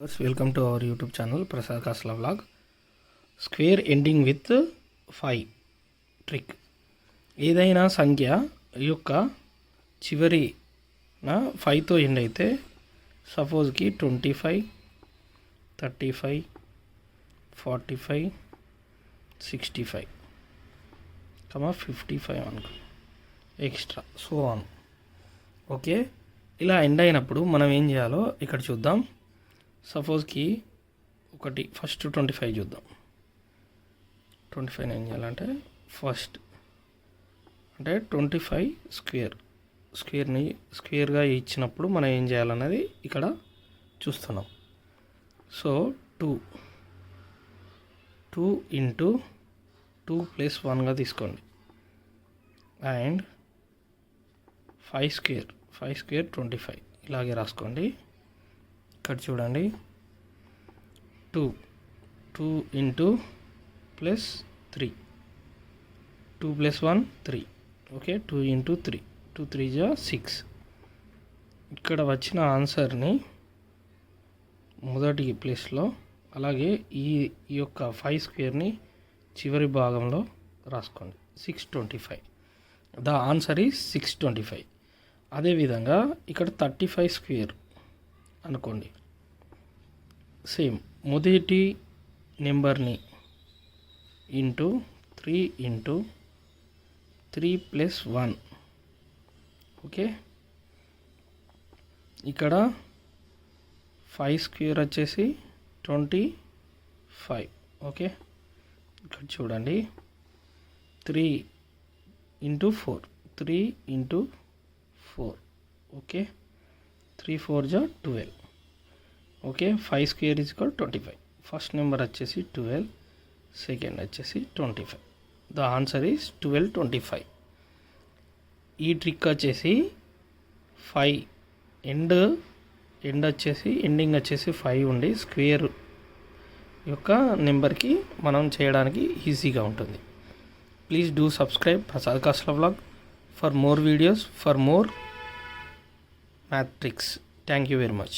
Welcome to our YouTube channel Prasad Kasla Vlog. Square ending with 5 trick. ఏదైనా సంఖ్య యొక్క చివరి 5తో ఎండ్ అయితే సపోజ్కి 25 35 45 65 55 అనుకో ఎక్స్ట్రా సో ఆన్. ఓకే, ఇలా ఎండ్ అయినప్పుడు మనం ఏం చేయాలో ఇక్కడ చూద్దాం. సపోజ్కి ఒకటి ఫస్ట్ 25 చూద్దాం. 25 ఏం చేయాలంటే ఫస్ట్ అంటే 25 స్క్వేర్గా ఇచ్చినప్పుడు మనం ఏం చేయాలన్నది ఇక్కడ చూస్తున్నాం. సో 2 ఇంటూ 2 + 1గా తీసుకోండి. అండ్ 5 స్క్వేర్ 25 ఇలాగే రాసుకోండి. ఇక్కడ చూడండి 2 ఇంటూ +3 2 + 1 3. Okay, 2 into 3 2 3 6. ఇక్కడ వచ్చిన ఆన్సర్ని మొదటి ప్లేస్లో అలాగే ఈ యొక్క 5 స్క్వేర్ని చివరి భాగంలో రాసుకోండి. 625. The answer is 625. అదేవిధంగా ఇక్కడ 35 స్క్వేర్ అనుకోండి. సేమ్ మొదటి నెంబర్ని ఇంటూ 3 ఇంటూ 3 + 1. ఓకే, ఇక్కడ 5 స్క్వేర్ వచ్చేసి 25. ఓకే, ఇక్కడ చూడండి 3 into 4 3 into 4. Okay, 3 4 12. Okay, 5 square = 25. First number వచ్చేసి 12, సెకండ్ వచ్చేసి 25. The answer is 1225. ఈ ట్రిక్ వచ్చేసి 5 ఎండింగ్ వచ్చేసి 5 ఉండి స్క్వేర్ యొక్క నెంబర్కి మనం చేయడానికి ఈజీగా ఉంటుంది. Please do subscribe Prasad Kasla vlog for more videos, for more math tricks. Thank you very much.